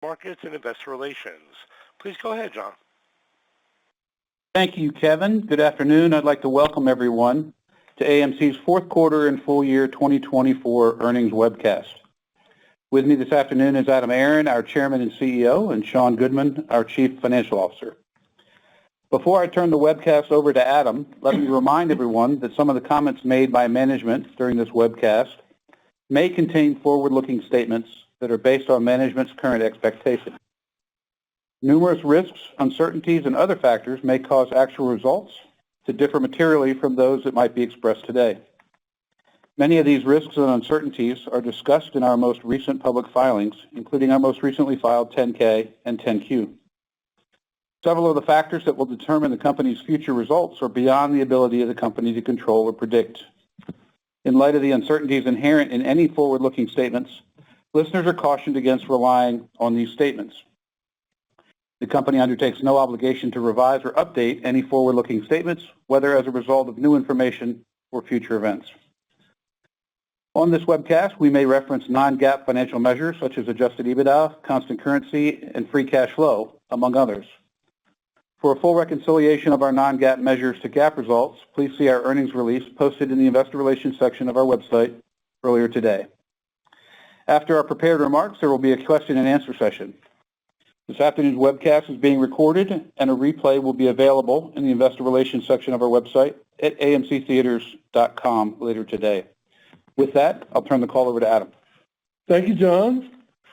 Markets and Investor Relations. Please go ahead, John. Thank you, Kevin. Good afternoon. I'd like to welcome everyone to AMC's fourth quarter and full year 2024 earnings webcast. With me this afternoon is Aron, our Chairman and CEO, and Sean Goodman, our Chief Financial Officer. Before I turn the webcast over to Adam, let me remind everyone that some of the comments made by management during this webcast may contain forward-looking statements that are based on management's current expectations. Numerous risks, uncertainties, and other factors may cause actual results to differ materially from those that might be expressed today. Many of these risks and uncertainties are discussed in our most recent public filings, including our most recently filed 10-K and 10-Q. Several of the factors that will determine the company's future results are beyond the ability of the company to control or predict. In light of the uncertainties inherent in any forward-looking statements, listeners are cautioned against relying on these statements. The company undertakes no obligation to revise or update any forward-looking statements, whether as a result of new information or future events. On this webcast, we may reference non-GAAP financial measures such as adjusted EBITDA, constant currency, and free cash flow, among others. For a full reconciliation of our non-GAAP measures to GAAP results, please see our earnings release posted in the Investor Relations section of our website earlier today. After our prepared remarks, there will be a question and answer session. This afternoon's webcast is being recorded, and a replay will be available in the Investor Relations section of our website at amctheaters.com later today. With that, I'll turn the call over to Adam. Thank you, John.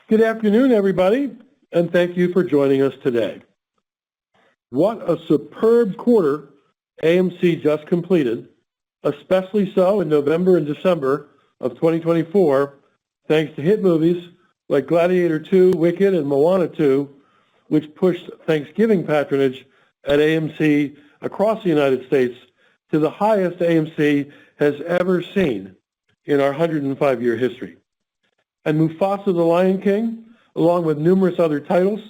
Good afternoon, everybody, and thank you for joining us today. What a superb quarter AMC just completed, especially so in November and December of 2024, thanks to hit movies like Gladiator II, Wicked, and Moana 2, which pushed Thanksgiving patronage at AMC across the United States to the highest AMC has ever seen in our 105-year history. And Mufasa the Lion King, along with numerous other titles,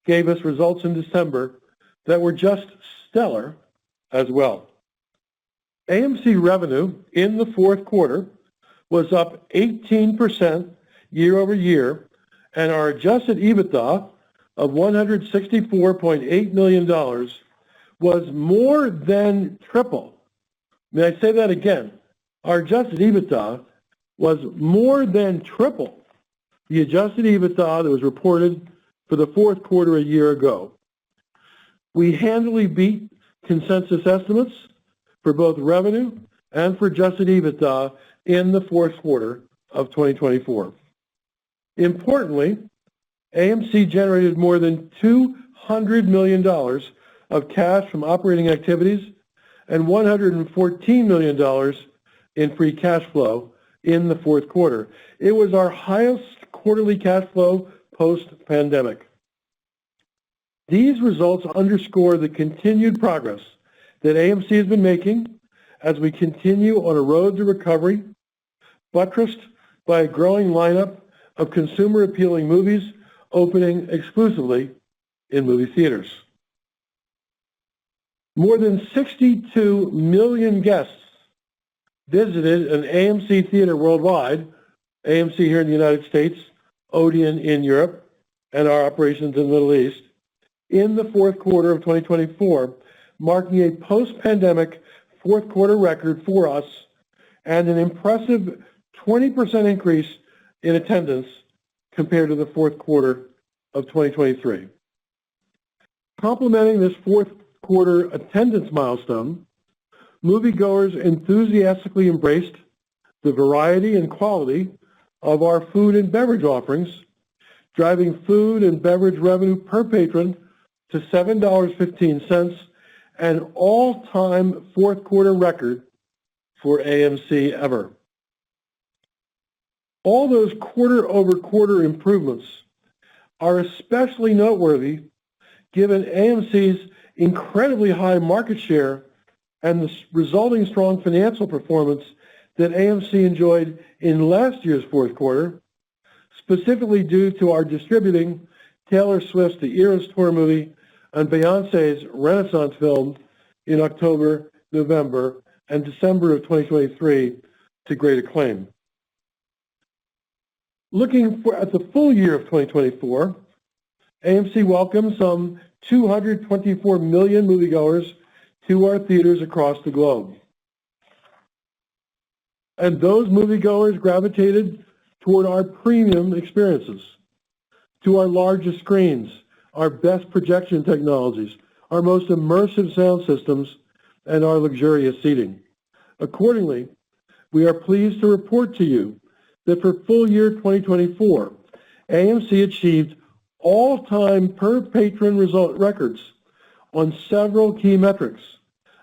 gave us results in December that were just stellar as well. AMC revenue in the fourth quarter was up 18% year over year, and our adjusted EBITDA of $164.8 million was more than triple. May I say that again? Our adjusted EBITDA was more than triple the adjusted EBITDA that was reported for the fourth quarter a year ago. We handily beat consensus estimates for both revenue and for adjusted EBITDA in the fourth quarter of 2024. Importantly, AMC generated more than $200 million of cash from operating activities and $114 million in free cash flow in the fourth quarter. It was our highest quarterly cash flow post-pandemic. These results underscore the continued progress that AMC has been making as we continue on a road to recovery, buttressed by a growing lineup of consumer-appealing movies opening exclusively in movie theaters. More than 62 million guests visited an AMC theater worldwide, AMC here in the United States, Odeon in Europe, and our operations in the Middle East, in the fourth quarter of 2024, marking a post-pandemic fourth quarter record for us and an impressive 20% increase in attendance compared to the fourth quarter of 2023. Complementing this fourth quarter attendance milestone, moviegoers enthusiastically embraced the variety and quality of our food and beverage offerings, driving food and beverage revenue per patron to $7.15, an all-time fourth quarter record for AMC ever. All those quarter-over-quarter improvements are especially noteworthy given AMC's incredibly high market share and the resulting strong financial performance that AMC enjoyed in last year's fourth quarter, specifically due to our distributing Taylor Swift's The Eras Tour movie and Beyoncé's Renaissance film in October, November, and December of 2023 to great acclaim. Looking at the full year of 2024, AMC welcomed some 224 million moviegoers to our theaters across the globe. And those moviegoers gravitated toward our premium experiences, to our largest screens, our best projection technologies, our most immersive sound systems, and our luxurious seating. Accordingly, we are pleased to report to you that for full year 2024, AMC achieved all-time per-patron result records on several key metrics: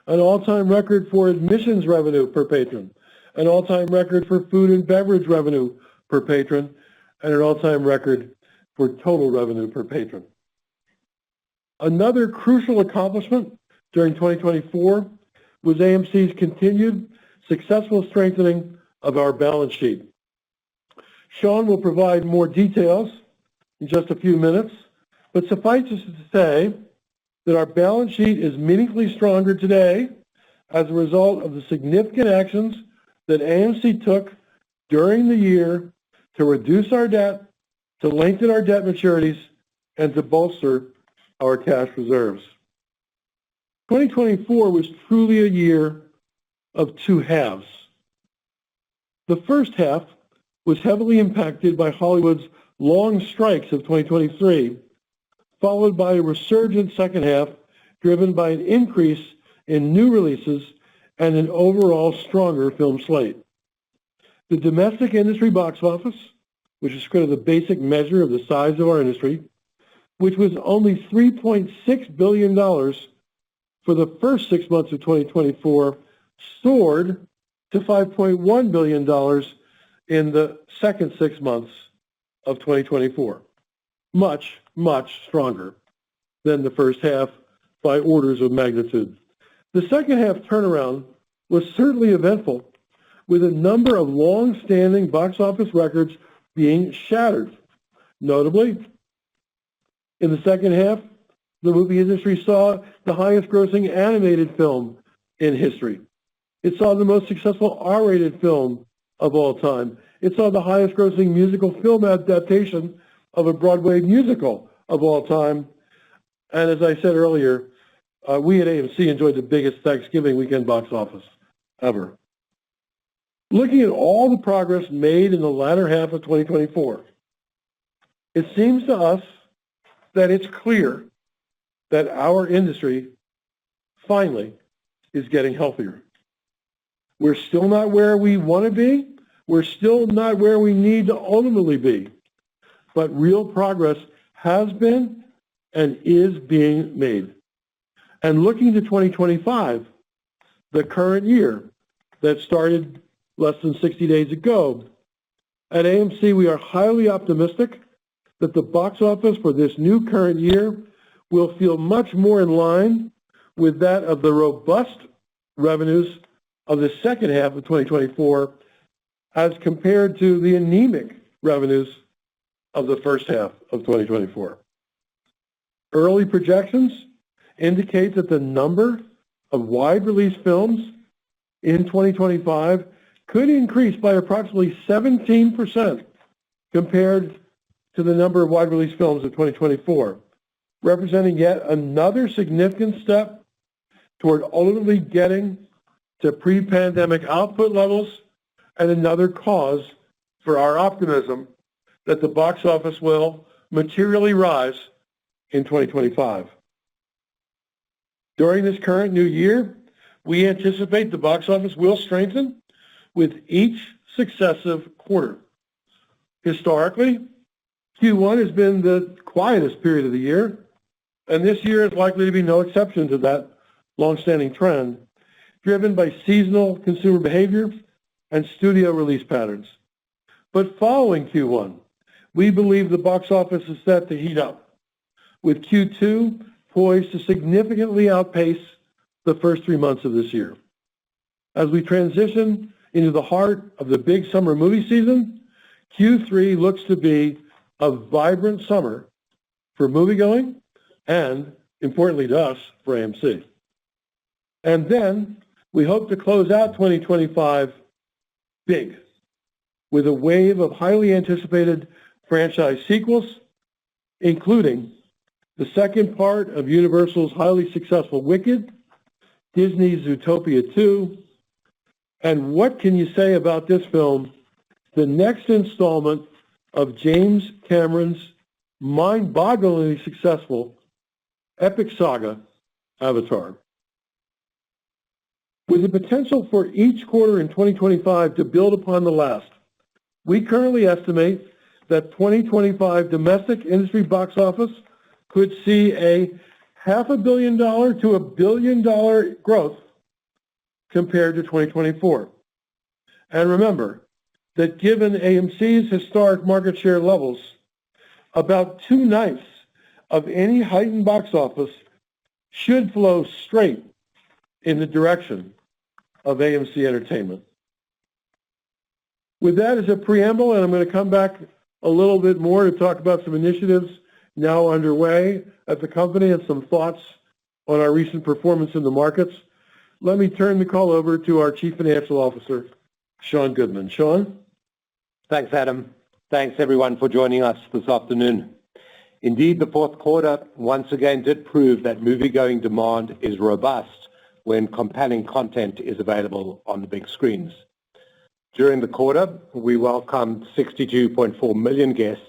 an all-time record for admissions revenue per patron, an all-time record for food and beverage revenue per patron, and an all-time record for total revenue per patron. Another crucial accomplishment during 2024 was AMC's continued successful strengthening of our balance sheet. Sean will provide more details in just a few minutes, but suffice it to say that our balance sheet is meaningfully stronger today as a result of the significant actions that AMC took during the year to reduce our debt, to lengthen our debt maturities, and to bolster our cash reserves. 2024 was truly a year of two halves. The first half was heavily impacted by Hollywood's long strikes of 2023, followed by a resurgent second half driven by an increase in new releases and an overall stronger film slate. The domestic industry box office, which is kind of the basic measure of the size of our industry, which was only $3.6 billion for the first 6 months of 2024, soared to $5.1 billion in the second 6 months of 2024. Much, much stronger than the first half by orders of magnitude. The second half turnaround was certainly eventful, with a number of long-standing box office records being shattered. Notably, in the second half, the movie industry saw the highest-grossing animated film in history. It saw the most successful R-rated film of all time. It saw the highest-grossing musical film adaptation of a Broadway musical of all time. And as I said earlier, we at AMC enjoyed the biggest Thanksgiving weekend box office ever. Looking at all the progress made in the latter half of 2024, it seems to us that it's clear that our industry finally is getting healthier. We're still not where we want to be. We're still not where we need to ultimately be. But real progress has been and is being made. And looking to 2025, the current year that started less than 60 days ago, at AMC we are highly optimistic that the box office for this new current year will feel much more in line with that of the robust revenues of the second half of 2024 as compared to the anemic revenues of the first half of 2024. Early projections indicate that the number of wide-release films in 2025 could increase by approximately 17% compared to the number of wide-release films of 2024, representing yet another significant step toward ultimately getting to pre-pandemic output levels and another cause for our optimism that the box office will materially rise in 2025. During this current new year, we anticipate the box office will strengthen with each successive quarter. Historically, Q1 has been the quietest period of the year, and this year is likely to be no exception to that long-standing trend, driven by seasonal consumer behavior and studio release patterns. But following Q1, we believe the box office is set to heat up, with Q2 poised to significantly outpace the first 3 months of this year. As we transition into the heart of the big summer movie season, Q3 looks to be a vibrant summer for moviegoing and, importantly to us, for AMC. And then we hope to close out 2025 big, with a wave of highly anticipated franchise sequels, including the second part of Universal's highly successful Wicked, Disney's Zootopia 2, and what can you say about this film, the next installment of James Cameron's mind-bogglingly successful epic saga, Avatar. With the potential for each quarter in 2025 to build upon the last, we currently estimate that 2025 domestic industry box office could see a $500 million to $1 billion growth compared to 2024. And remember that given AMC's historic market share levels, about 2/9 of any heightened box office should flow straight in the direction of AMC Entertainment. With that as a preamble, and I'm going to come back a little bit more to talk about some initiatives now underway at the company and some thoughts on our recent performance in the markets, let me turn the call over to our Chief Financial Officer, Sean Goodman. Sean? Thanks, Adam. Thanks, everyone, for joining us this afternoon. Indeed, the fourth quarter once again did prove that movie-going demand is robust when compelling content is available on the big screens. During the quarter, we welcomed 62.4 million guests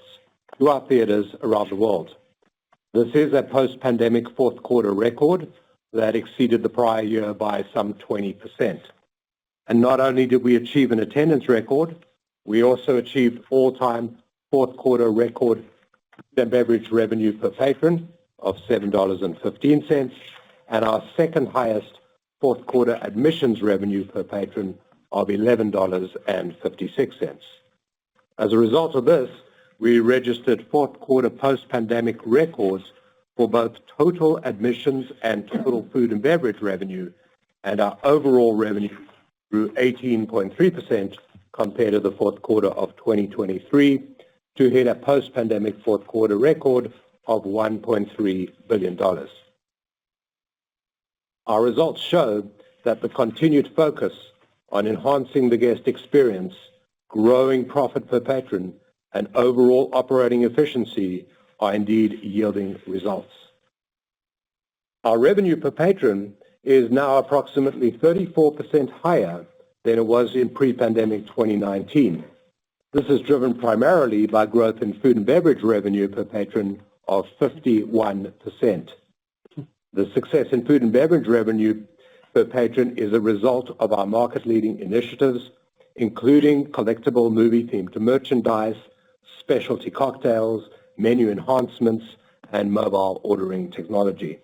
to our theaters around the world. This is a post-pandemic fourth quarter record that exceeded the prior year by some 20%. And not only did we achieve an attendance record, we also achieved all-time fourth quarter record food and beverage revenue per patron of $7.15 and our second highest fourth quarter admissions revenue per patron of $11.56. As a result of this, we registered fourth quarter post-pandemic records for both total admissions and total food and beverage revenue, and our overall revenue grew 18.3% compared to the fourth quarter of 2023 to hit a post-pandemic fourth quarter record of $1.3 billion. Our results show that the continued focus on enhancing the guest experience, growing profit per patron, and overall operating efficiency are indeed yielding results. Our revenue per patron is now approximately 34% higher than it was in pre-pandemic 2019. This is driven primarily by growth in food and beverage revenue per patron of 51%. The success in food and beverage revenue per patron is a result of our market-leading initiatives, including collectible movie-themed merchandise, specialty cocktails, menu enhancements, and mobile ordering technology.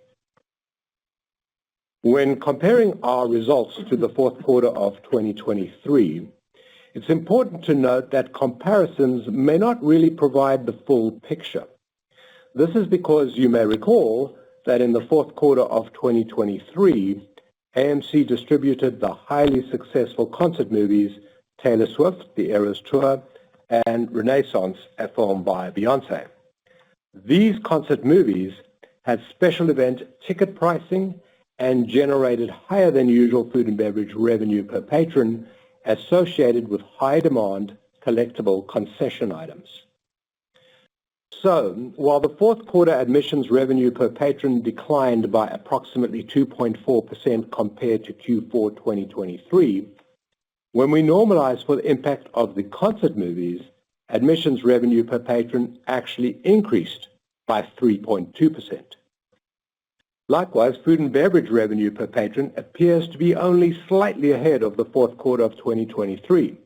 When comparing our results to the fourth quarter of 2023, it's important to note that comparisons may not really provide the full picture. This is because you may recall that in the fourth quarter of 2023, AMC distributed the highly successful concert movies Taylor Swift, The Eras Tour, and Renaissance, a film by Beyoncé. These concert movies had special event ticket pricing and generated higher than usual food and beverage revenue per patron associated with high demand collectible concession items. So, while the fourth quarter admissions revenue per patron declined by approximately 2.4% compared to Q4 2023, when we normalize for the impact of the concert movies, admissions revenue per patron actually increased by 3.2%. Likewise, food and beverage revenue per patron appears to be only slightly ahead of the fourth quarter of 2023.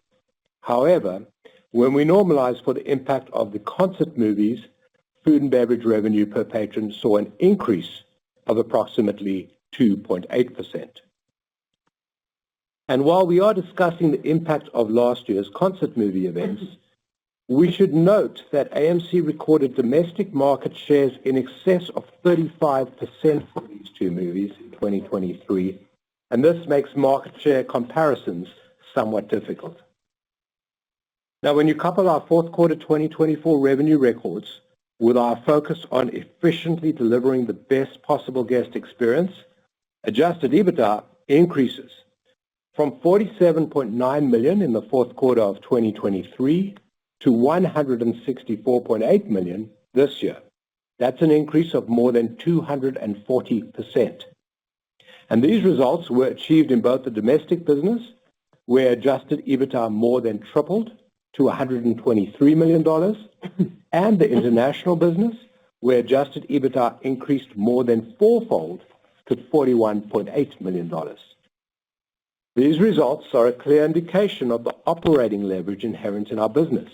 However, when we normalize for the impact of the concert movies, food and beverage revenue per patron saw an increase of approximately 2.8%. And while we are discussing the impact of last year's concert movie events, we should note that AMC recorded domestic market shares in excess of 35% for these two movies in 2023, and this makes market share comparisons somewhat difficult. Now, when you couple our fourth quarter 2024 revenue records with our focus on efficiently delivering the best possible guest experience, adjusted EBITDA increases from $47.9 million in the fourth quarter of 2023 to $164.8 million this year. That's an increase of more than 240%. And these results were achieved in both the domestic business, where adjusted EBITDA more than tripled to $123 million, and the international business, where adjusted EBITDA increased more than fourfold to $41.8 million. These results are a clear indication of the operating leverage inherent in our business.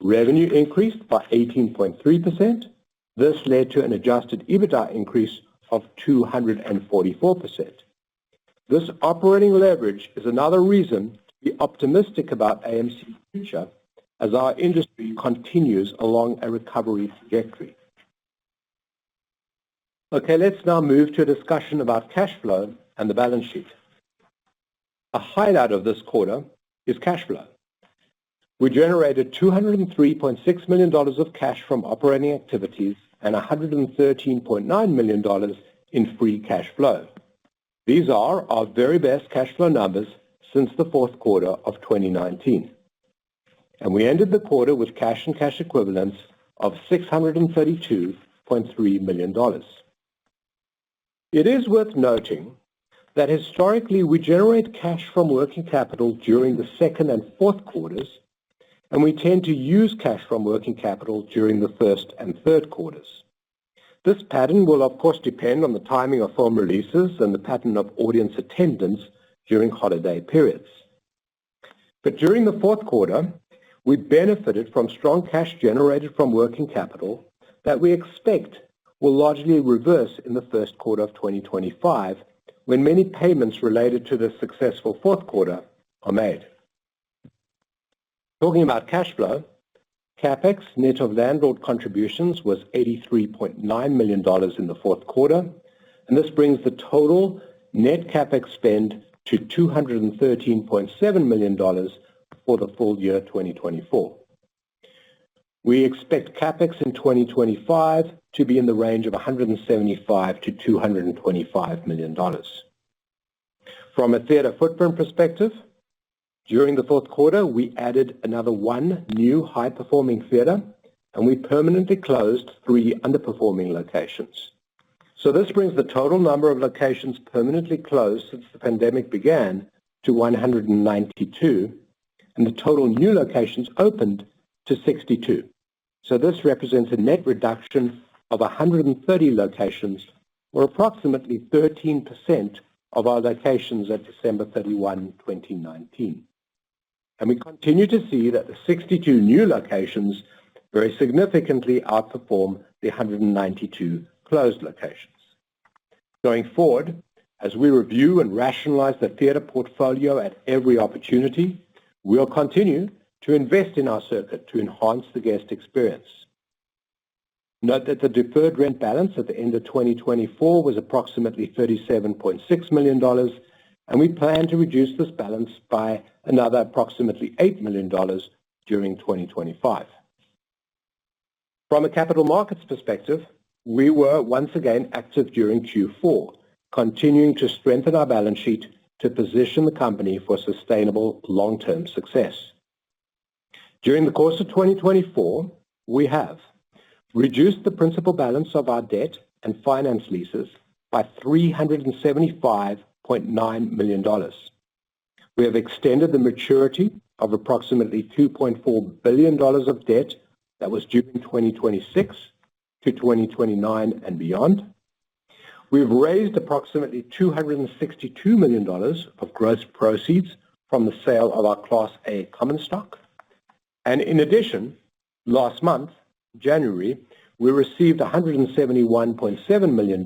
Revenue increased by 18.3%. This led to an adjusted EBITDA increase of 244%. This operating leverage is another reason to be optimistic about AMC's future as our industry continues along a recovery trajectory. Okay, let's now move to a discussion about cash flow and the balance sheet. A highlight of this quarter is cash flow. We generated $203.6 million of cash from operating activities and $113.9 million in free cash flow. These are our very best cash flow numbers since the fourth quarter of 2019. And we ended the quarter with cash and cash equivalents of $632.3 million. It is worth noting that historically we generate cash from working capital during the second and fourth quarters, and we tend to use cash from working capital during the first and third quarters. This pattern will of course depend on the timing of film releases and the pattern of audience attendance during holiday periods. But during the fourth quarter, we benefited from strong cash generated from working capital that we expect will largely reverse in the first quarter of 2025, when many payments related to the successful fourth quarter are made. Talking about cash flow, CapEx net of landlord contributions was $83.9 million in the fourth quarter, and this brings the total net CapEx spend to $213.7 million for the full year 2024. We expect CapEx in 2025 to be in the range of $175 to $225 million. From a theater footprint perspective, during the fourth quarter, we added another one new high-performing theater, and we permanently closed 3 underperforming locations. So this brings the total number of locations permanently closed since the pandemic began to 192, and the total new locations opened to 62. So this represents a net reduction of 130 locations, or approximately 13% of our locations at December 31, 2019. And we continue to see that the 62 new locations very significantly outperform the 192 closed locations. Going forward, as we review and rationalize the theater portfolio at every opportunity, we'll continue to invest in our circuit to enhance the guest experience. Note that the deferred rent balance at the end of 2024 was approximately $37.6 million, and we plan to reduce this balance by another approximately $8 million during 2025. From a capital markets perspective, we were once again active during Q4, continuing to strengthen our balance sheet to position the company for sustainable long-term success. During the course of 2024, we have reduced the principal balance of our debt and finance leases by $375.9 million. We have extended the maturity of approximately $2.4 billion of debt that was due in 2026 to 2029 and beyond. We've raised approximately $262 million of gross proceeds from the sale of our Class A common stock. And in addition, last month, January, we received $171.7 million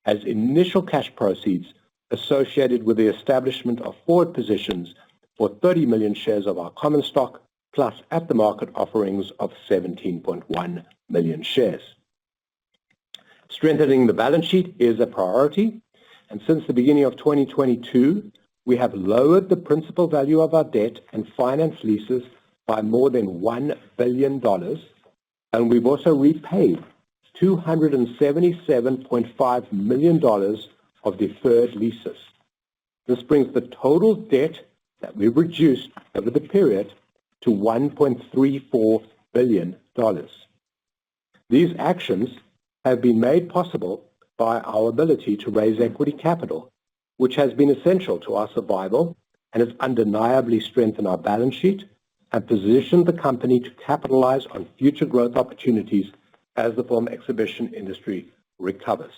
as initial cash proceeds associated with the establishment of forward positions for 30 million shares of our common stock, plus at-the-market offerings of 17.1 million shares. Strengthening the balance sheet is a priority, and since the beginning of 2022, we have lowered the principal value of our debt and finance leases by more than $1 billion, and we've also repaid $277.5 million of deferred leases. This brings the total debt that we've reduced over the period to $1.34 billion. These actions have been made possible by our ability to raise equity capital, which has been essential to our survival and has undeniably strengthened our balance sheet and positioned the company to capitalize on future growth opportunities as the film exhibition industry recovers.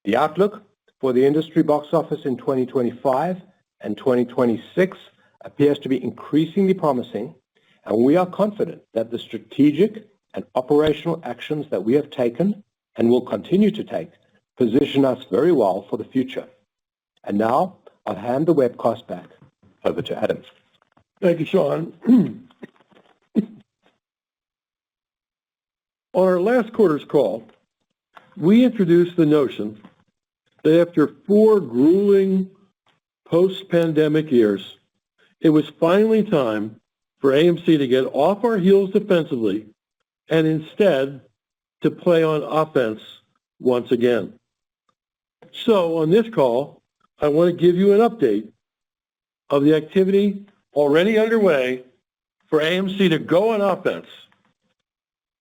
The outlook for the industry box office in 2025 and 2026 appears to be increasingly promising, and we are confident that the strategic and operational actions that we have taken and will continue to take position us very well for the future. And now I'll hand the webcast back over to Adam. Thank you, Sean. On our last quarter's call, we introduced the notion that after 4 grueling post-pandemic years, it was finally time for AMC to get off our heels defensively and instead to play on offense once again. So on this call, I want to give you an update of the activity already underway for AMC to go on offense.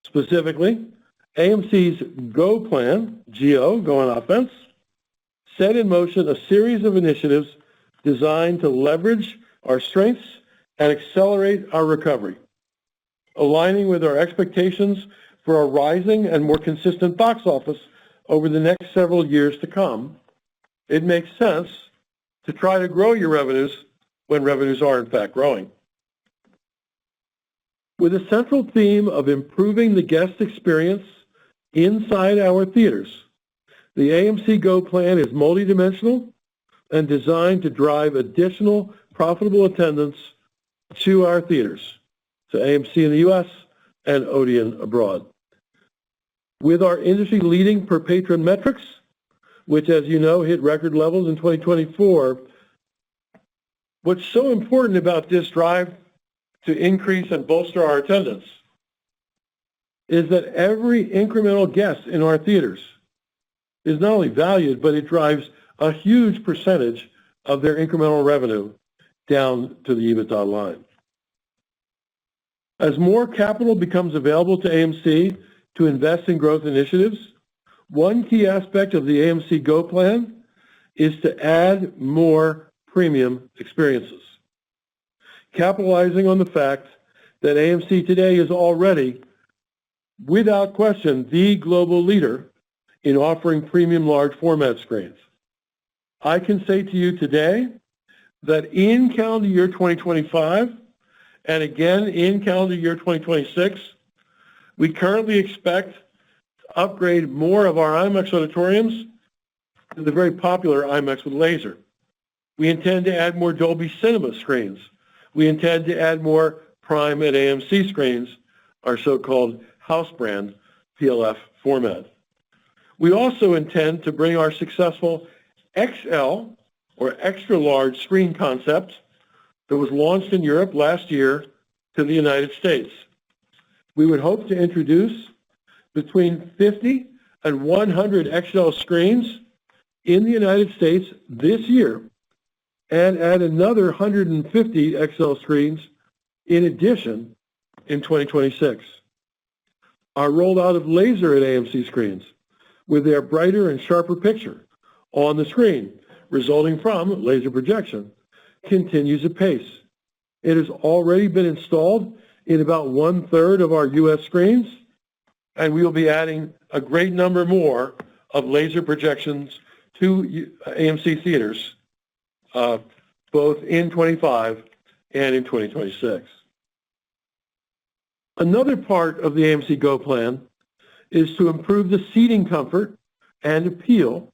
Specifically, AMC's GO plan, G-O, go on offense, set in motion a series of initiatives designed to leverage our strengths and accelerate our recovery. Aligning with our expectations for a rising and more consistent box office over the next several years to come, it makes sense to try to grow your revenues when revenues are in fact growing. With a central theme of improving the guest experience inside our theaters, the AMC GO plan is multidimensional and designed to drive additional profitable attendance to our theaters, to AMC in the U.S. and Odeon abroad. With our industry-leading per-patron metrics, which, as you know, hit record levels in 2024, what's so important about this drive to increase and bolster our attendance is that every incremental guest in our theaters is not only valued, but it drives a huge percentage of their incremental revenue down to the EBITDA line. As more capital becomes available to AMC to invest in growth initiatives, one key aspect of the AMC GO plan is to add more premium experiences. Capitalizing on the fact that AMC today is already, without question, the global leader in offering premium large format screens. I can say to you today that in calendar year 2025 and again in calendar year 2026, we currently expect to upgrade more of our IMAX auditoriums to the very popular IMAX with laser. We intend to add more Dolby Cinema screens. We intend to add more Prime at AMC screens, our so-called house brand PLF format. We also intend to bring our successful XL, or extra large screen concept that was launched in Europe last year to the United States. We would hope to introduce between 50 and 100 XL screens in the United States this year and add another 150 XL screens in addition in 2026. Our rollout of laser at AMC screens with their brighter and sharper picture on the screen resulting from laser projection continues apace. It has already been installed in about 1/3 of our U.S. screens, and we will be adding a great number more of laser projections to AMC theaters, both in 25 and in 2026. Another part of the AMC GO plan is to improve the seating comfort and appeal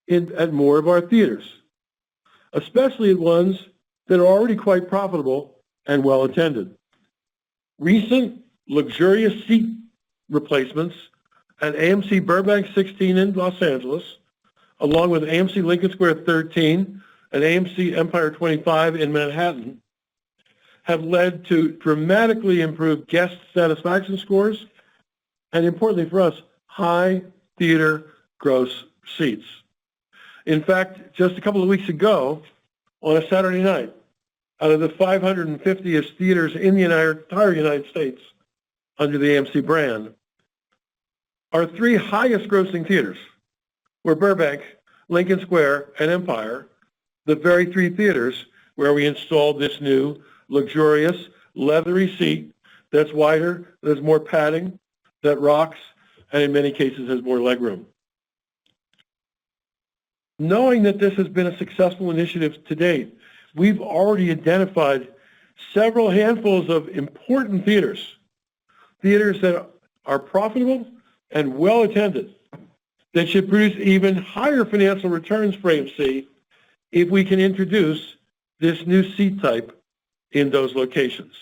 at more of our theaters, especially at ones that are already quite profitable and well attended. Recent luxurious seat replacements at AMC Burbank 16 in Los Angeles, along with AMC Lincoln Square 13 and AMC Empire 25 in Manhattan, have led to dramatically improved guest satisfaction scores and, importantly for us, high theater gross seats. In fact, just a couple of weeks ago, on a Saturday night, out of the 550-ish theaters in the entire United States, under the AMC brand, our three highest grossing theaters were Burbank, Lincoln Square, and Empire, the very three theaters where we installed this new luxurious leathery seat that's wider, that has more padding, that rocks, and in many cases has more legroom. Knowing that this has been a successful initiative to date, we've already identified several handfuls of important theaters that are profitable and well attended, that should produce even higher financial returns for AMC if we can introduce this new seat type in those locations.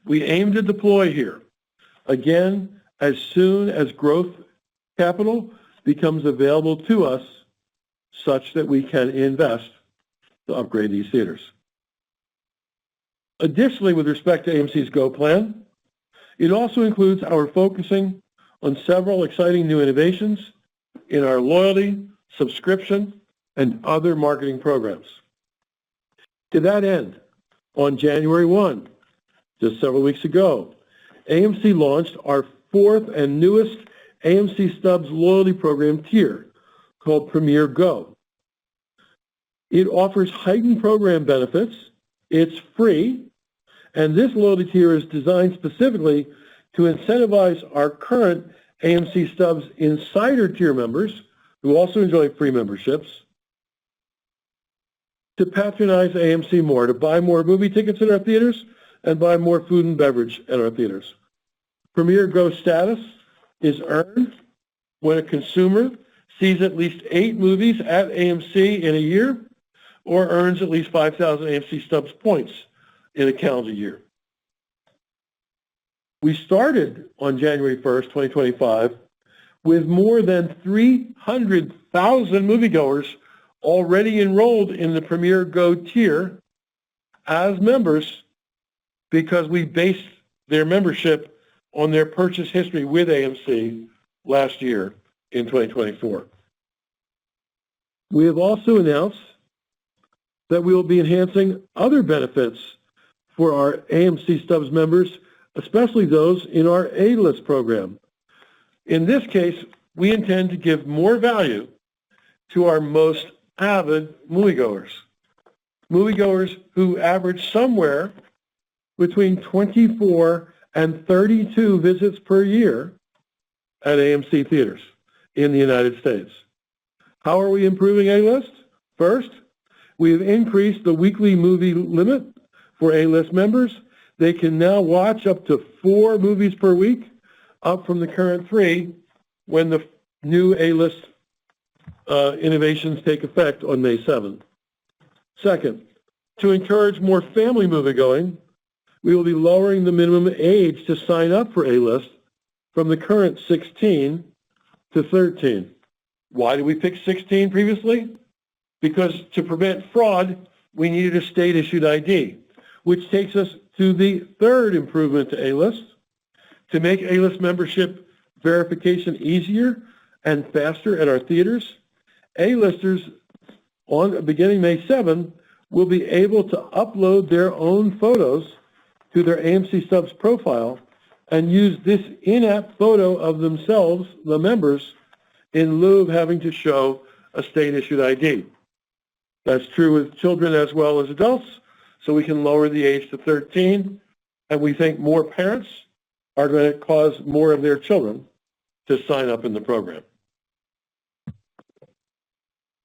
We aim to deploy here, again, as soon as growth capital becomes available to us such that we can invest to upgrade these theaters. Additionally, with respect to AMC's Go plan, it also includes our focusing on several exciting new innovations in our loyalty, subscription, and other marketing programs. To that end, on January 1, just several weeks ago, AMC launched our fourth and newest AMC Stubs loyalty program tier called Premier Go. It offers heightened program benefits, it's free, and this loyalty tier is designed specifically to incentivize our current AMC Stubs Insider tier members, who also enjoy free memberships, to patronize AMC more, to buy more movie tickets in our theaters and buy more food and beverage at our theaters. Premier Go status is earned when a consumer sees at least 8 movies at AMC in a year or earns at least 5,000 AMC Stubs points in a calendar year. We started on January 1st, 2025, with more than 300,000 moviegoers already enrolled in the Premier Go tier as members because we based their membership on their purchase history with AMC last year in 2024. We have also announced that we will be enhancing other benefits for our AMC Stubs members, especially those in our A-List program. In this case, we intend to give more value to our most avid moviegoers who average somewhere between 24 and 32 visits per year at AMC theaters in the United States. How are we improving A-List? First, we have increased the weekly movie limit for A-List members. They can now watch up to 4 movies per week, up from the current 3, when the new A-List innovations take effect on May 7th. Second, to encourage more family moviegoing, we will be lowering the minimum age to sign up for A-List from the current 16 to 13. Why did we pick 16 previously? Because to prevent fraud, we needed a state-issued ID, which takes us to the third improvement to A-List. To make A-List membership verification easier and faster at our theaters, A-Listers beginning May 7 will be able to upload their own photos to their AMC Stubs profile and use this in-app photo of themselves, the members, in lieu of having to show a state-issued ID. That's true with children as well as adults, so we can lower the age to 13, and we think more parents are going to cause more of their children to sign up in the program.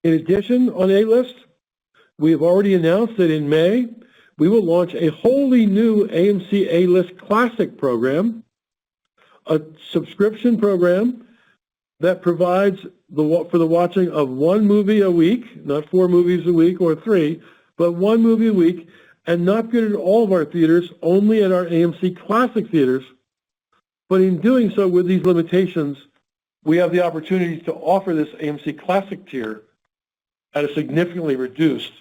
In addition, on A-List, we have already announced that in May, we will launch a wholly new AMC A-List Classic program, a subscription program that provides for the watching of 1 movie a week, not 4 movies a week or 3, but 1 movie a week, and not viewed at all of our theaters, only at our AMC Classic theaters. But in doing so with these limitations, we have the opportunity to offer this AMC Classic tier at a significantly reduced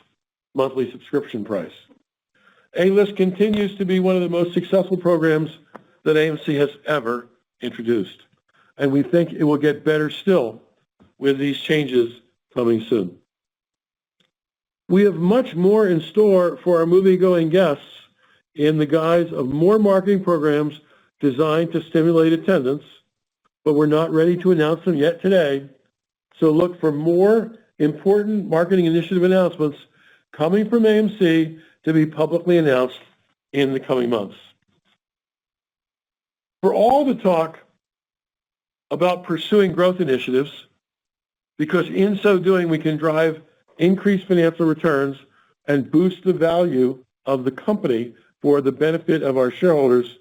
monthly subscription price. A-List continues to be one of the most successful programs that AMC has ever introduced, and we think it will get better still with these changes coming soon. We have much more in store for our movie-going guests in the guise of more marketing programs designed to stimulate attendance, but we're not ready to announce them yet today. So look for more important marketing initiative announcements coming from AMC to be publicly announced in the coming months. For all the talk about pursuing growth initiatives, because in so doing we can drive increased financial returns and boost the value of the company for the benefit of our shareholders,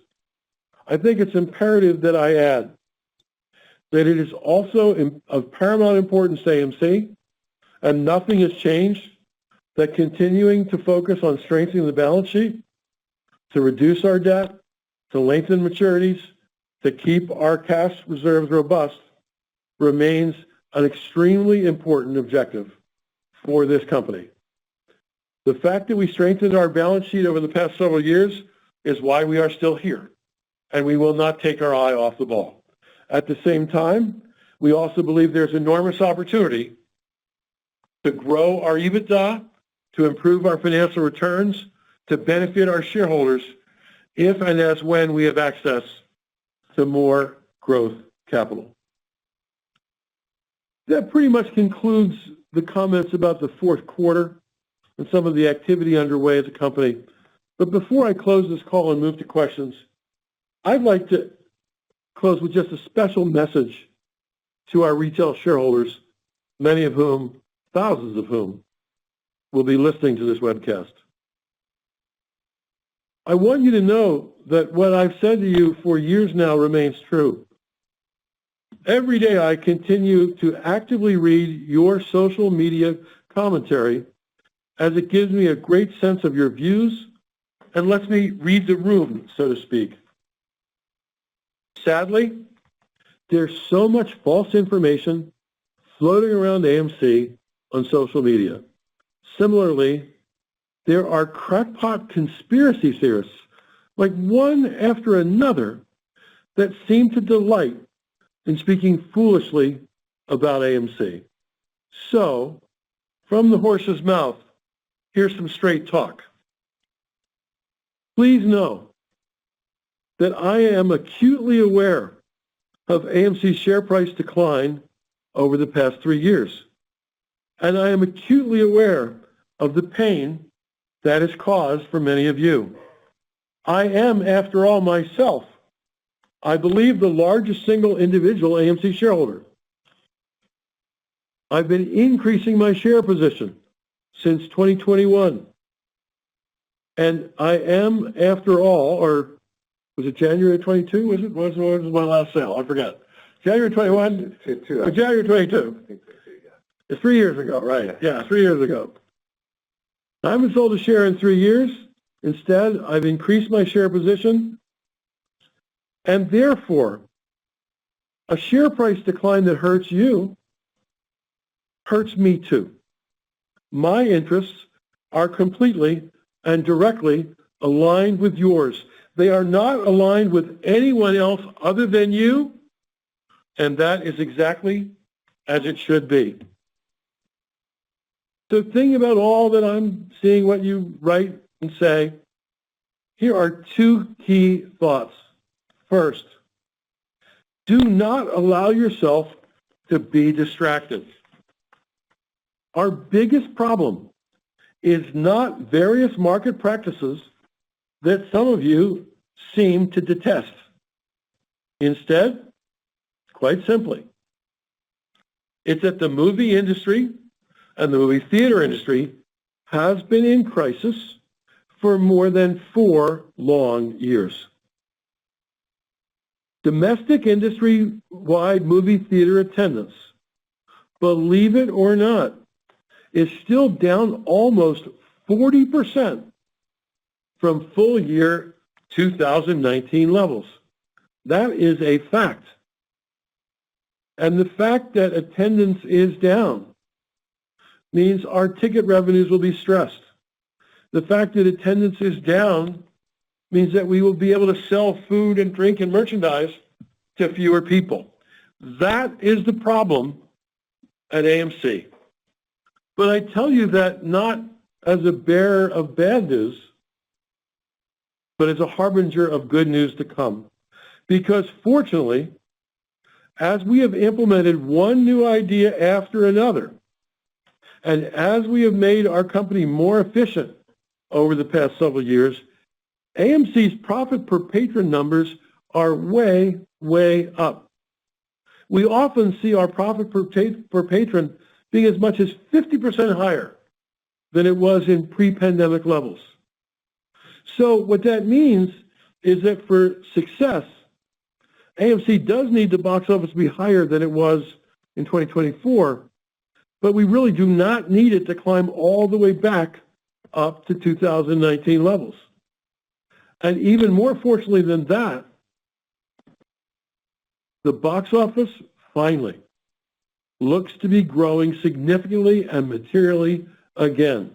I think it's imperative that I add that it is also of paramount importance to AMC, and nothing has changed, that continuing to focus on strengthening the balance sheet, to reduce our debt, to lengthen maturities, to keep our cash reserves robust, remains an extremely important objective for this company. The fact that we strengthened our balance sheet over the past several years is why we are still here, and we will not take our eye off the ball. At the same time, we also believe there's enormous opportunity to grow our EBITDA, to improve our financial returns, to benefit our shareholders if and as when we have access to more growth capital. That pretty much concludes the comments about the fourth quarter and some of the activity underway at the company. But before I close this call and move to questions, I'd like to close with just a special message to our retail shareholders, many of whom, thousands of whom, will be listening to this webcast. I want you to know that what I've said to you for years now remains true. Every day I continue to actively read your social media commentary, as it gives me a great sense of your views and lets me read the room, so to speak. Sadly, there's so much false information floating around AMC on social media. Similarly, there are crackpot conspiracy theorists, like one after another, that seem to delight in speaking foolishly about AMC. So, from the horse's mouth, here's some straight talk. Please know that I am acutely aware of AMC's share price decline over the past 3 years. And I am acutely aware of the pain that is caused for many of you. I am, after all, myself, I believe, the largest single individual AMC shareholder. I've been increasing my share position since 2021. And I am, after all, or was it January 22? Was it? What was my last sale? I forgot. January 21? Or January 22? It's 3 years ago, right? Yeah, 3 years ago. I haven't sold a share in 3 years. Instead, I've increased my share position. And therefore, a share price decline that hurts you hurts me too. My interests are completely and directly aligned with yours. They are not aligned with anyone else other than you, and that is exactly as it should be. So think about all that I'm seeing, what you write and say. Here are two key thoughts. First, do not allow yourself to be distracted. Our biggest problem is not various market practices that some of you seem to detest. Instead, quite simply, it's that the movie industry and the movie theater industry has been in crisis for more than 4 long years. Domestic industry-wide movie theater attendance, believe it or not, is still down almost 40% from full year 2019 levels. That is a fact. And the fact that attendance is down means our ticket revenues will be stressed. The fact that attendance is down means that we will be able to sell food and drink and merchandise to fewer people. That is the problem at AMC. But I tell you that not as a bearer of bad news, but as a harbinger of good news to come. because fortunately, as we have implemented one new idea after another, and as we have made our company more efficient over the past several years, AMC's profit per patron numbers are way, way up. We often see our profit per patron being as much as 50% higher than it was in pre-pandemic levels. So what that means is that for success, AMC does need the box office to be higher than it was in 2024, but we really do not need it to climb all the way back up to 2019 levels. And even more fortunately than that, the box office finally looks to be growing significantly and materially again.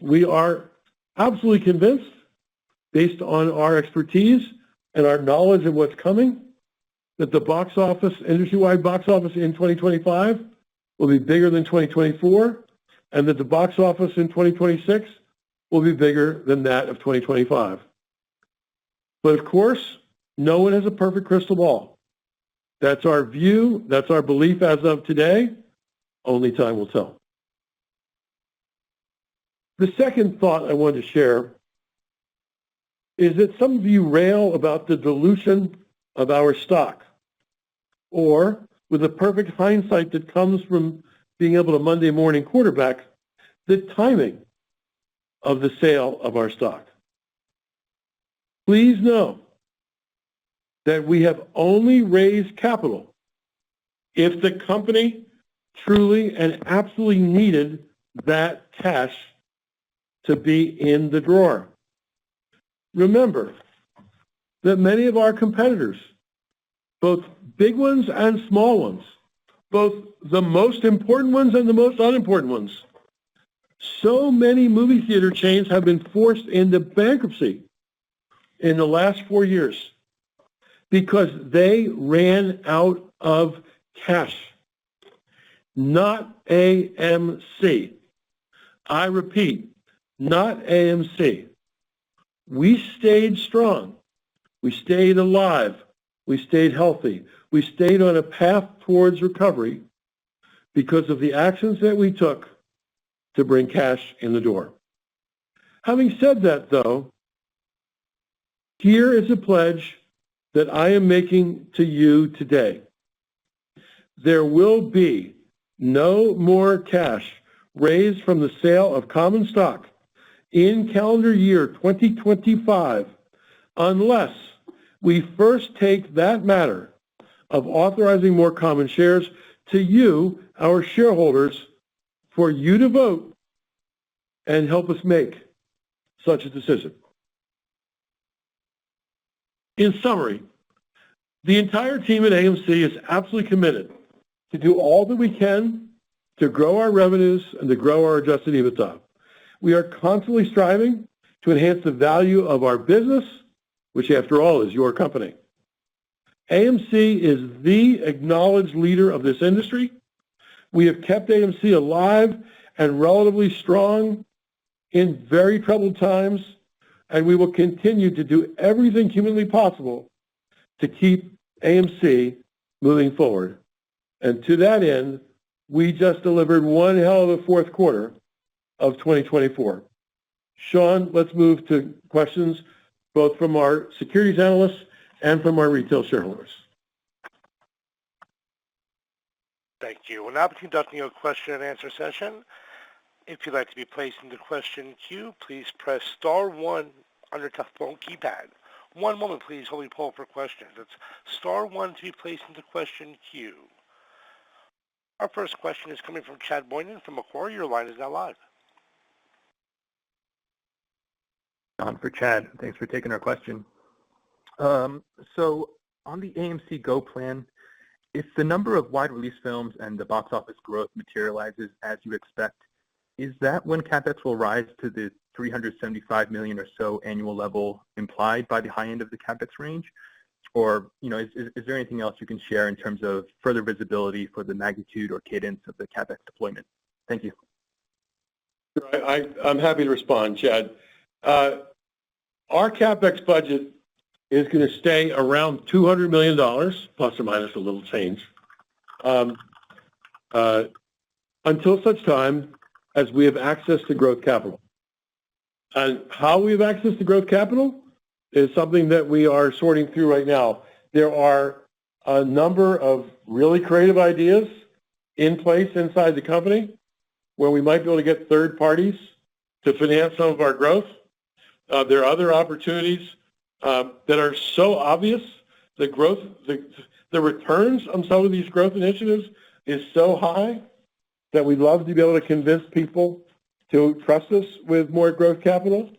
We are absolutely convinced, based on our expertise and our knowledge of what's coming, that the box office, industry-wide box office in 2025 will be bigger than 2024, and that the box office in 2026 will be bigger than that of 2025. But of course, no one has a perfect crystal ball. That's our view, that's our belief as of today. Only time will tell. The second thought I wanted to share is that some of you rail about the dilution of our stock, or with the perfect hindsight that comes from being able to Monday morning quarterback, the timing of the sale of our stock. Please know that we have only raised capital if the company truly and absolutely needed that cash to be in the drawer. Remember that many of our competitors, both big ones and small ones, both the most important ones and the most unimportant ones, so many movie theater chains have been forced into bankruptcy in the last 4 years because they ran out of cash. Not AMC. I repeat, not AMC. We stayed strong. We stayed alive. We stayed healthy. We stayed on a path towards recovery because of the actions that we took to bring cash in the door. Having said that, though, here is a pledge that I am making to you today. There will be no more cash raised from the sale of common stock in calendar year 2025 unless we first take that matter of authorizing more common shares to you, our shareholders, for you to vote and help us make such a decision. In summary, the entire team at AMC is absolutely committed to do all that we can to grow our revenues and to grow our adjusted EBITDA. We are constantly striving to enhance the value of our business, which after all is your company. AMC is the acknowledged leader of this industry. We have kept AMC alive and relatively strong in very troubled times, and we will continue to do everything humanly possible to keep AMC moving forward. And to that end, we just delivered one hell of a fourth quarter of 2024. Sean, let's move to questions both from our securities analysts and from our retail shareholders. Thank you. We'll now be conducting a question and answer session. If you'd like to be placed into question queue, please press star one on your telephone keypad. One moment, please, while we poll for questions. It's star one to be placed into question queue. Our first question is coming from Chad Boynan from Macquarie. Your line is now live. On for Chad. Thanks for taking our question. So on the AMC Go plan, if the number of wide release films and the box office growth materializes as you expect, is that when CapEx will rise to the $375 million or so annual level implied by the high end of the CapEx range? Or, is there anything else you can share in terms of further visibility for the magnitude or cadence of the CapEx deployment? Thank you. I'm happy to respond, Chad. Our CapEx budget is going to stay around $200 million, plus or minus a little change, until such time as we have access to growth capital. And how we have access to growth capital is something that we are sorting through right now. There are a number of really creative ideas in place inside the company where we might be able to get third parties to finance some of our growth. There are other opportunities that are so obvious. The returns on some of these growth initiatives is so high that we'd love to be able to convince people to trust us with more growth capital.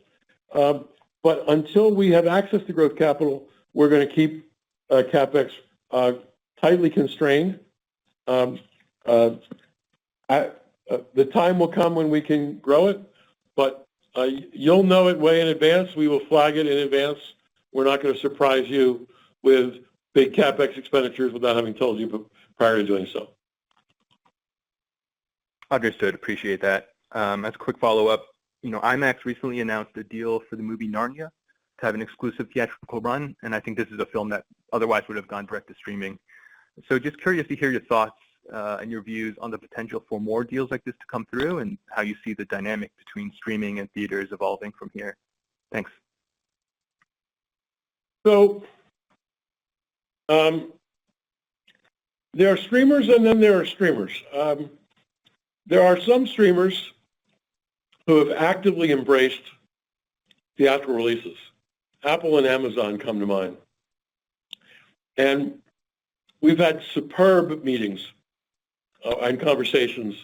But until we have access to growth capital, we're going to keep CapEx tightly constrained. The time will come when we can grow it, but you'll know it way in advance. We will flag it in advance. We're not going to surprise you with big CapEx expenditures without having told you prior to doing so. Understood. Appreciate that. As a quick follow-up, IMAX recently announced a deal for the movie Narnia to have an exclusive theatrical run, and I think this is a film that otherwise would have gone direct to streaming. So just curious to hear your thoughts and your views on the potential for more deals like this to come through and how you see the dynamic between streaming and theaters evolving from here. Thanks. So there are streamers and then there are streamers. There are some streamers who have actively embraced theatrical releases. Apple and Amazon come to mind. And we've had superb meetings and conversations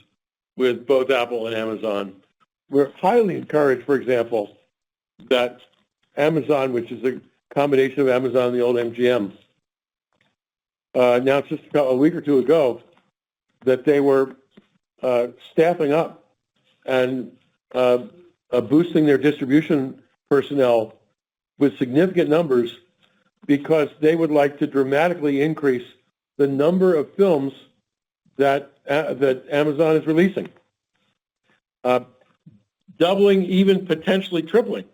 with both Apple and Amazon. We're highly encouraged, for example, that Amazon, which is a combination of Amazon and the old MGM, announced just a week or two ago that they were staffing up and boosting their distribution personnel with significant numbers because they would like to dramatically increase the number of films that Amazon is releasing, doubling, even potentially tripling.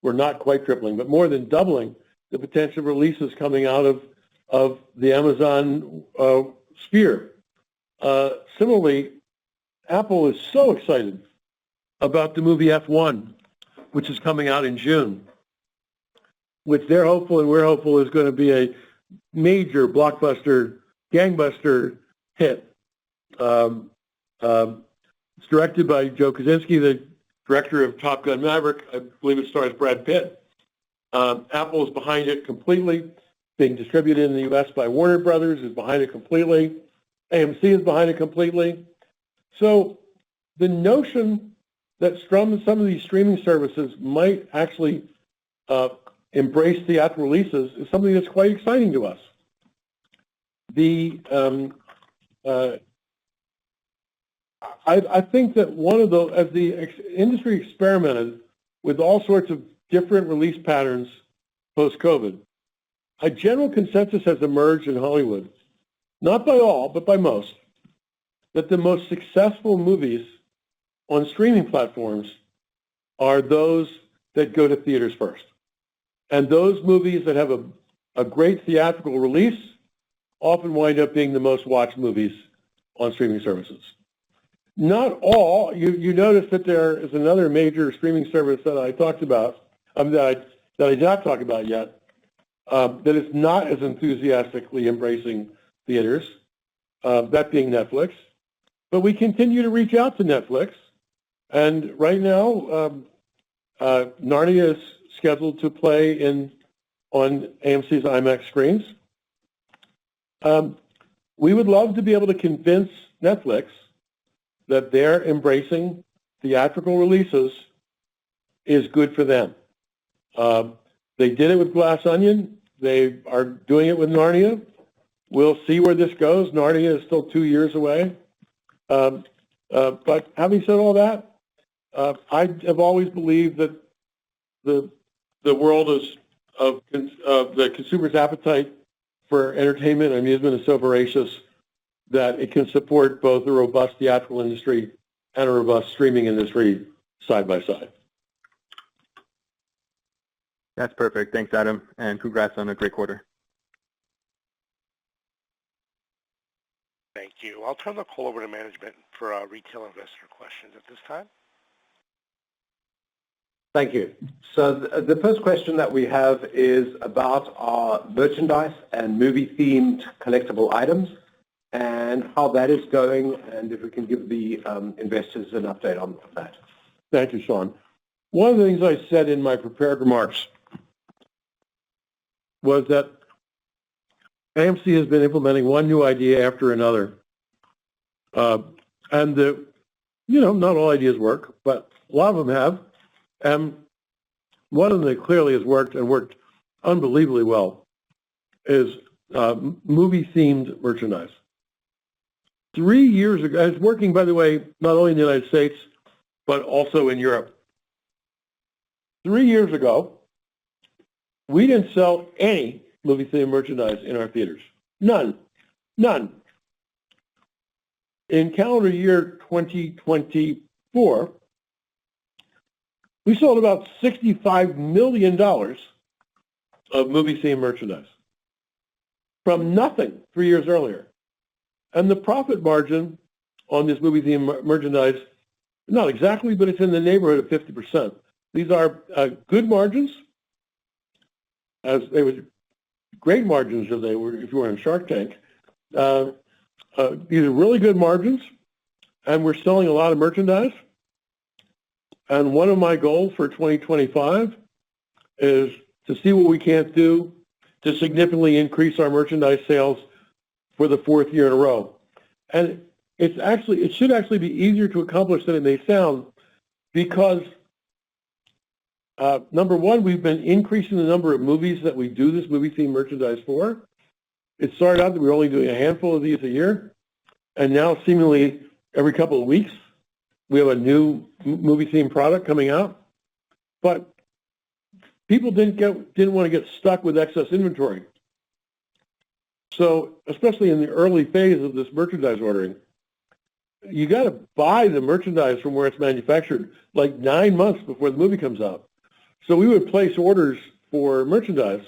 We're not quite tripling, but more than doubling the potential releases coming out of the Amazon sphere. Similarly, Apple is so excited about the movie F1, which is coming out in June, which they're hopeful and we're hopeful is going to be a major blockbuster, gangbuster hit. It's directed by Joe Kosinski, the director of Top Gun Maverick. I believe it stars Brad Pitt. Apple is behind it completely, being distributed in the U.S. by Warner Brothers, is behind it completely. AMC is behind it completely. So the notion that some of these streaming services might actually embrace theatrical releases is something that's quite exciting to us. I think that as the industry experimented with all sorts of different release patterns post-COVID, a general consensus has emerged in Hollywood, not by all, but by most, that the most successful movies on streaming platforms are those that go to theaters first. And those movies that have a great theatrical release often wind up being the most watched movies on streaming services. Not all. You notice that there is another major streaming service that I talked about, that I did not talk about yet, that is not as enthusiastically embracing theaters, that being Netflix. But we continue to reach out to Netflix. And right now, Narnia is scheduled to play on AMC's IMAX screens. We would love to be able to convince Netflix that their embracing theatrical releases is good for them. They did it with Glass Onion. They are doing it with Narnia. We'll see where this goes. Narnia is still 2 years away. But having said all that, I have always believed that the world of the consumer's appetite for entertainment and amusement is so voracious that it can support both a robust theatrical industry and a robust streaming industry side by side. That's perfect. Thanks, Adam, and congrats on a great quarter. Thank you. I'll turn the call over to management for retail investor questions at this time. Thank you. So the first question that we have is about our merchandise and movie-themed collectible items and how that is going, and if we can give the investors an update on that. Thank you, Sean. One of the things I said in my prepared remarks was that AMC has been implementing one new idea after another. Not all ideas work, but a lot of them have. And one of them that clearly has worked and worked unbelievably well is movie-themed merchandise. 3 years ago, and it's working, by the way, not only in the United States, but also in Europe. 3 years ago, we didn't sell any movie-themed merchandise in our theaters. None. In calendar year 2024, we sold about $65 million of movie-themed merchandise from nothing 3 years earlier. And the profit margin on this movie-themed merchandise, not exactly, but it's in the neighborhood of 50%. These are good margins, as they were great margins if you were in Shark Tank. These are really good margins, and we're selling a lot of merchandise. And one of my goals for 2025 is to see what we can't do to significantly increase our merchandise sales for the fourth year in a row. And it should actually be easier to accomplish than it may sound, because number one, we've been increasing the number of movies that we do this movie-themed merchandise for. It started out that we were only doing a handful of these a year, and now seemingly every couple of weeks we have a new movie-themed product coming out. But people didn't want to get stuck with excess inventory. So, especially in the early phase of this merchandise ordering, you got to buy the merchandise from where it's manufactured like 9 months before the movie comes out. So we would place orders for merchandise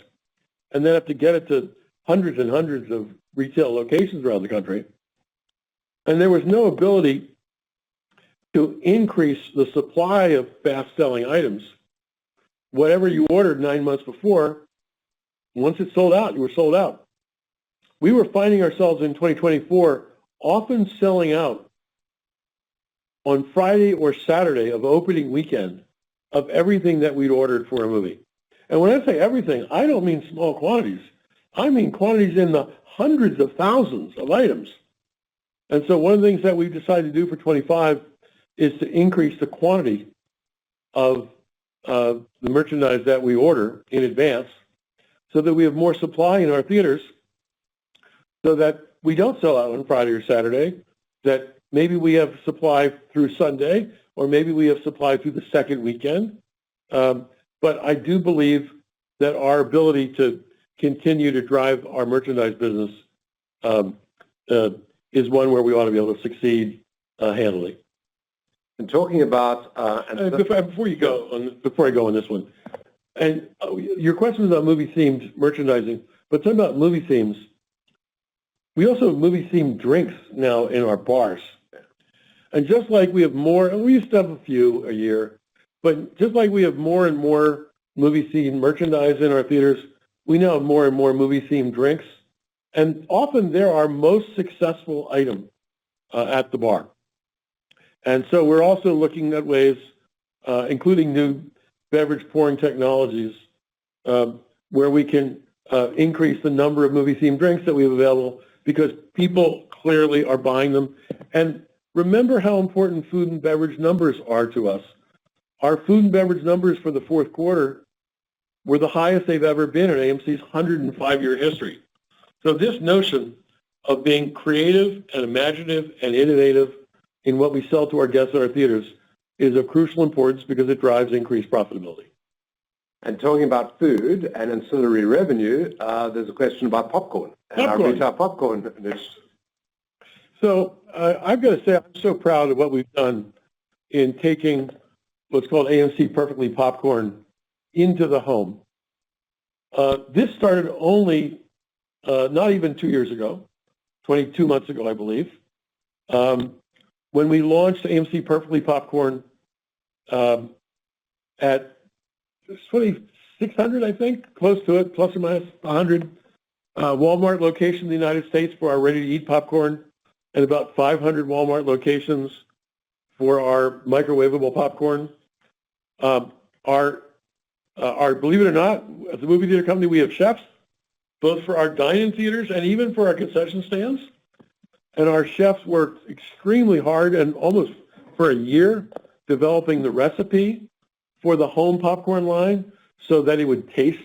and then have to get it to hundreds and hundreds of retail locations around the country. And there was no ability to increase the supply of fast-selling items. Whatever you ordered 9 months before, once it sold out, you were sold out. We were finding ourselves in 2024 often selling out on Friday or Saturday of opening weekend of everything that we'd ordered for a movie. And when I say everything, I don't mean small quantities. I mean quantities in the hundreds of thousands of items. And so one of the things that we've decided to do for 25 is to increase the quantity of the merchandise that we order in advance so that we have more supply in our theaters, so that we don't sell out on Friday or Saturday, that maybe we have supply through Sunday, or maybe we have supply through the second weekend. But I do believe that our ability to continue to drive our merchandise business is one where we ought to be able to succeed handily. And talking about... Before I go on this one, and your question is about movie-themed merchandising, but talking about movie themes, we also have movie-themed drinks now in our bars. And just like we have more, and we used to have a few a year, but just like we have more and more movie-themed merchandise in our theaters, we now have more and more movie-themed drinks. And often they're our most successful item at the bar. And so we're also looking at ways, including new beverage pouring technologies, where we can increase the number of movie-themed drinks that we have available, because people clearly are buying them. And remember how important food and beverage numbers are to us. Our food and beverage numbers for the fourth quarter were the highest they've ever been in AMC's 105-year history. So this notion of being creative and imaginative and innovative in what we sell to our guests at our theaters is of crucial importance, because it drives increased profitability. And talking about food and ancillary revenue, there's a question about popcorn. And our retail popcorn niche. So I've got to say, I'm so proud of what we've done in taking what's called AMC Perfectly Popcorn into the home. This started only not even 2 years ago, 22 months ago, I believe, when we launched AMC Perfectly Popcorn at 2,600, I think, close to it, plus or minus 100 Walmart locations in the United States for our ready-to-eat popcorn, and about 500 Walmart locations for our microwavable popcorn. Believe it or not, as a movie theater company, we have chefs, both for our dine-in theaters and even for our concession stands. And our chefs worked extremely hard and almost for a year developing the recipe for the home popcorn line so that it would taste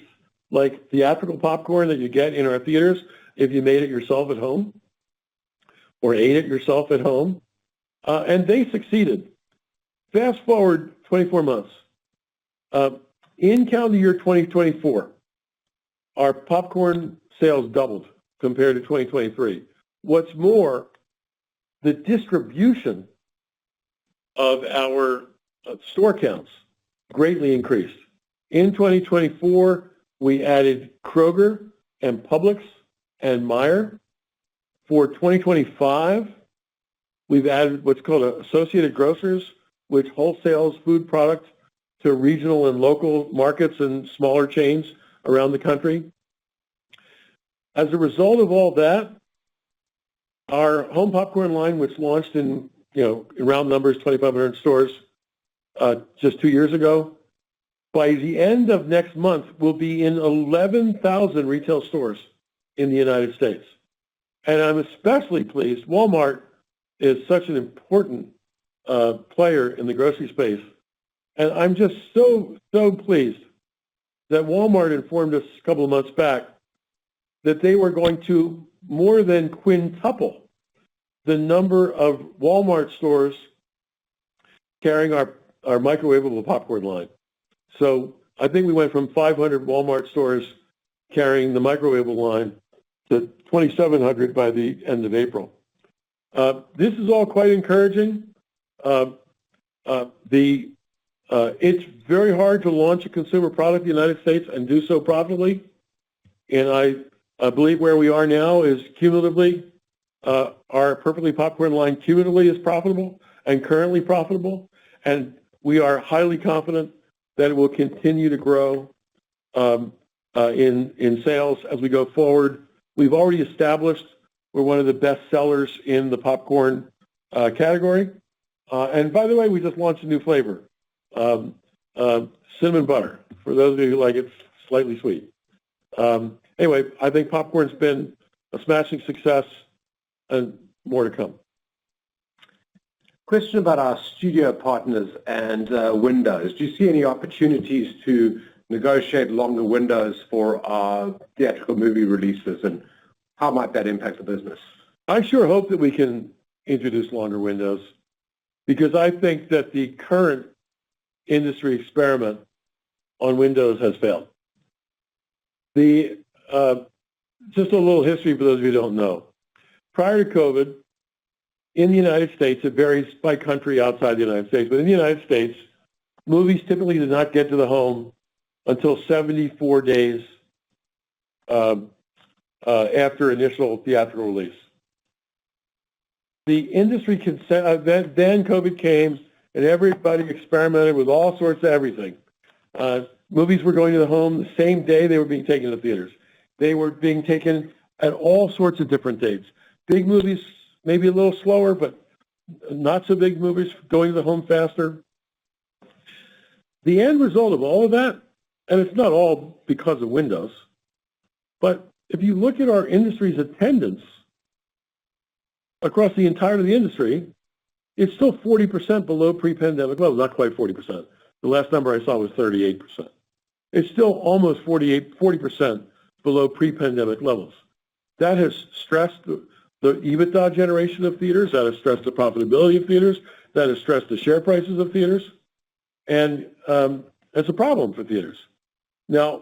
like theatrical popcorn that you get in our theaters if you made it yourself at home or ate it yourself at home. And they succeeded. Fast forward 24 months. In calendar year 2024, our popcorn sales doubled compared to 2023. What's more, the distribution of our store counts greatly increased. In 2024, we added Kroger and Publix and Meijer. For 2025, we've added what's called Associated Grocers, which wholesales food products to regional and local markets and smaller chains around the country. As a result of all that, our home popcorn line, which launched in round numbers, 2,500 stores just 2 years ago, by the end of next month, will be in 11,000 retail stores in the United States. And I'm especially pleased. Walmart is such an important player in the grocery space. And I'm just so pleased that Walmart informed us a couple of months back that they were going to more than quintuple the number of Walmart stores carrying our microwavable popcorn line. So I think we went from 500 Walmart stores carrying the microwavable line to 2,700 by the end of April. This is all quite encouraging. It's very hard to launch a consumer product in the United States and do so profitably. And I believe where we are now is cumulatively, our Perfectly Popcorn line cumulatively is profitable and currently profitable. And we are highly confident that it will continue to grow in sales as we go forward. We've already established we're one of the best sellers in the popcorn category. And by the way, we just launched a new flavor, cinnamon butter, for those of you who like it slightly sweet. Anyway, I think popcorn's been a smashing success and more to come. Question about our studio partners and windows. Do you see any opportunities to negotiate longer windows for our theatrical movie releases, and how might that impact the business? I sure hope that we can introduce longer windows, because I think that the current industry experiment on windows has failed. Just a little history for those of you who don't know. Prior to COVID, in the United States, it varies by country outside the United States, but in the United States, movies typically did not get to the home until 74 days after initial theatrical release. The industry then COVID came, and everybody experimented with all sorts of everything. Movies were going to the home the same day they were being taken to theaters. They were being taken at all sorts of different dates. Big movies, maybe a little slower, but not so big movies going to the home faster. The end result of all of that, and it's not all because of windows, but if you look at our industry's attendance across the entirety of the industry, it's still 40% below pre-pandemic levels, not quite 40%. The last number I saw was 38%. It's still almost 40% below pre-pandemic levels. That has stressed the EBITDA generation of theaters, that has stressed the profitability of theaters, that has stressed the share prices of theaters, and it's a problem for theaters. Now,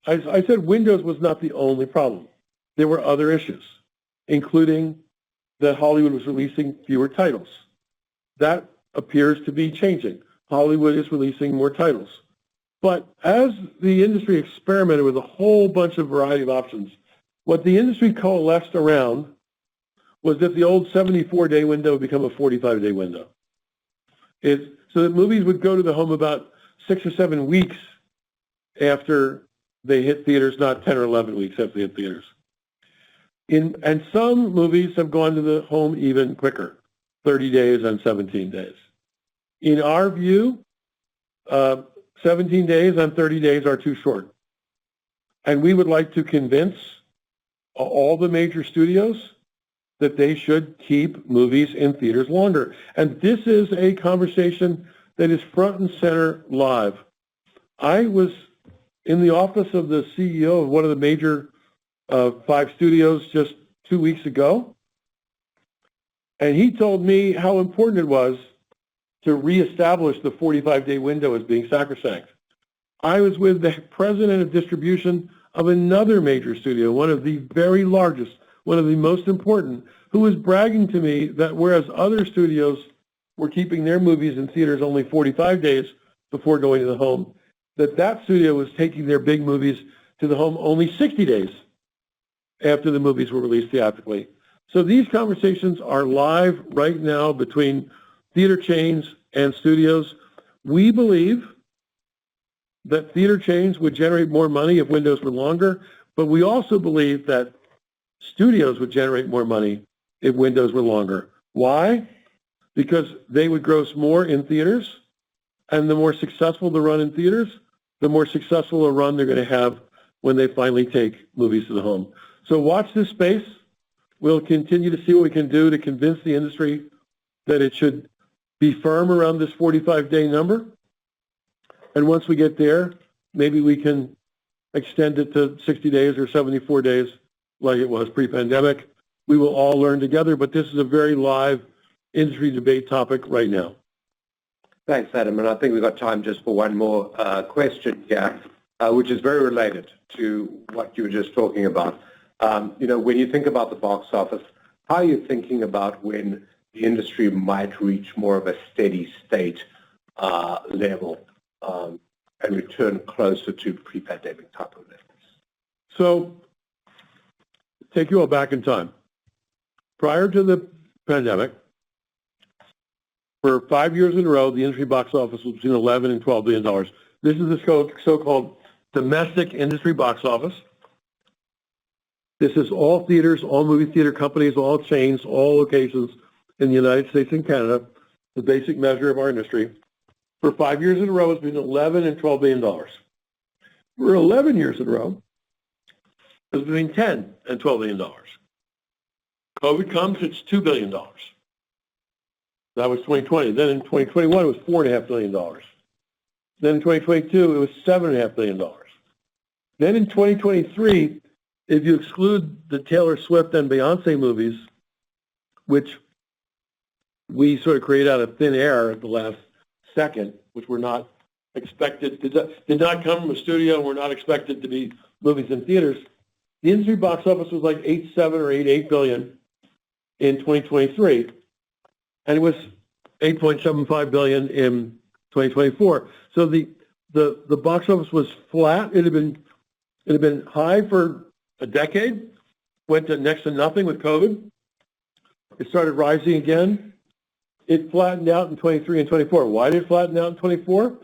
I said windows was not the only problem. There were other issues, including that Hollywood was releasing fewer titles. That appears to be changing. Hollywood is releasing more titles. But as the industry experimented with a whole bunch of variety of options, what the industry coalesced around was that the old 74-day window would become a 45-day window. So that movies would go to the home about 6 or 7 weeks after they hit theaters, not 10 or 11 weeks after they hit theaters. And some movies have gone to the home even quicker, 30 days and 17 days. In our view, 17 days and 30 days are too short. And we would like to convince all the major studios that they should keep movies in theaters longer. And this is a conversation that is front and center live. I was in the office of the CEO of one of the major 5 studios just 2 weeks ago, and he told me how important it was to reestablish the 45-day window as being sacrosanct. I was with the president of distribution of another major studio, one of the very largest, one of the most important, who was bragging to me that whereas other studios were keeping their movies in theaters only 45 days before going to the home, that studio was taking their big movies to the home only 60 days after the movies were released theatrically. So these conversations are live right now between theater chains and studios. We believe that theater chains would generate more money if windows were longer, but we also believe that studios would generate more money if windows were longer. Why? Because they would gross more in theaters, and the more successful the run in theaters, the more successful a run they're going to have when they finally take movies to the home. So watch this space. We'll continue to see what we can do to convince the industry that it should be firm around this 45-day number. And once we get there, maybe we can extend it to 60 days or 74 days like it was pre-pandemic. We will all learn together, but this is a very live industry debate topic right now. Thanks, Adam. And I think we've got time just for one more question here, which is very related to what you were just talking about. When you think about the box office, how are you thinking about when the industry might reach more of a steady state level and return closer to pre-pandemic type of levels? So, take you all back in time. Prior to the pandemic, for 5 years in a row, the industry box office was between $11 and $12 billion. This is the so-called domestic industry box office. This is all theaters, all movie theater companies, all chains, all locations in the United States and Canada, the basic measure of our industry. For 5 years in a row, it's been $11 and $12 billion. For 11 years in a row, it's between $10 and $12 billion. COVID comes, it's $2 billion. That was 2020. Then in 2021, it was $4.5 billion. Then in 2022, it was $7.5 billion. Then in 2023, if you exclude the Taylor Swift and Beyonce movies, which we sort of created out of thin air at the last second, which were not expected, did not come from a studio and were not expected to be movies in theaters, the industry box office was like 8.7 or 8.8 billion in 2023, and it was 8.75 billion in 2024. So the box office was flat. It had been high for a decade, went to next to nothing with COVID. It started rising again. It flattened out in 23 and 24. Why did it flatten out in 24?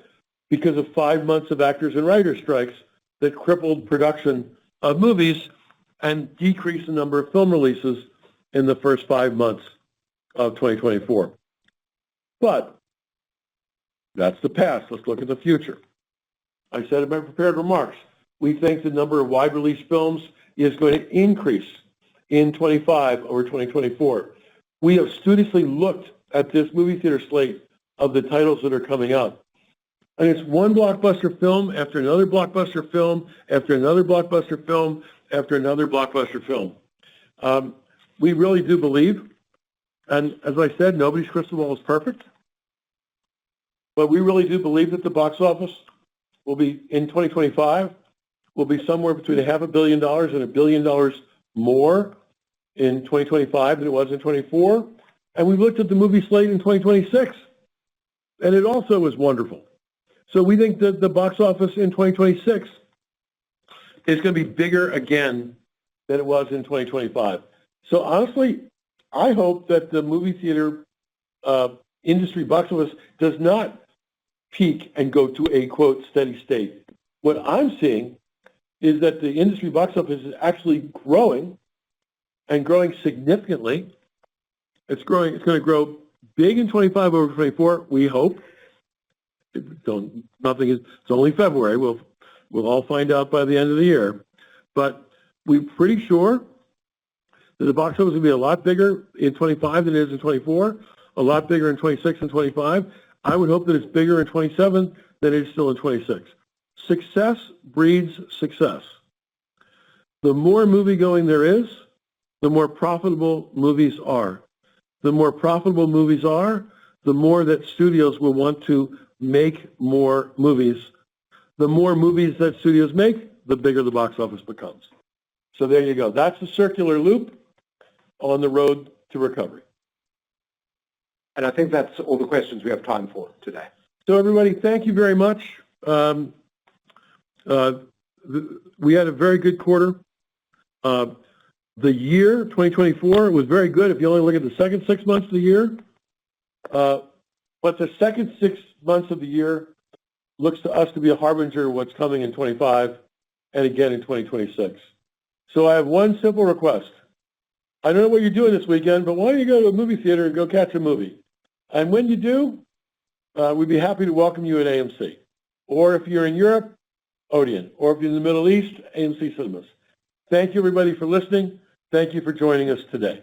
Because of 5 months of actors and writers strikes that crippled production of movies and decreased the number of film releases in the first 5 months of 2024. But that's the past. Let's look at the future. I said in my prepared remarks, we think the number of wide release films is going to increase in 25 over 2024. We have studiously looked at this movie theater slate of the titles that are coming out. And it's one blockbuster film after another blockbuster film after another blockbuster film after another blockbuster film. We really do believe, and as I said, nobody's crystal ball is perfect, but we really do believe that the box office will be, in 2025, will be somewhere between $500 million and $1 billion more in 2025 than it was in 24. And we looked at the movie slate in 2026, and it also was wonderful. So we think that the box office in 2026 is going to be bigger again than it was in 2025. So honestly, I hope that the movie theater industry box office does not peak and go to a, quote, steady state. What I'm seeing is that the industry box office is actually growing and growing significantly. It's growing. It's going to grow big in 25 over 24, we hope. Nothing is, it's only February. We'll all find out by the end of the year. But we're pretty sure that the box office will be a lot bigger in 25 than it is in 24, a lot bigger in 26 and 25. I would hope that it's bigger in 27 than it is still in 26. Success breeds success. The more movie-going there is, the more profitable movies are. The more profitable movies are, the more that studios will want to make more movies. The more movies that studios make, the bigger the box office becomes. So there you go. That's a circular loop on the road to recovery. And I think that's all the questions we have time for today. So everybody, thank you very much. We had a very good quarter. The year, 2024, was very good if you only look at the second 6 months of the year. But the second 6 months of the year looks to us to be a harbinger of what's coming in 25 and again in 2026. So I have one simple request. I don't know what you're doing this weekend, but why don't you go to a movie theater and go catch a movie? And when you do, we'd be happy to welcome you at AMC. Or if you're in Europe, Odeon. Or if you're in the Middle East, AMC Cinemas. Thank you, everybody, for listening. Thank you for joining us today.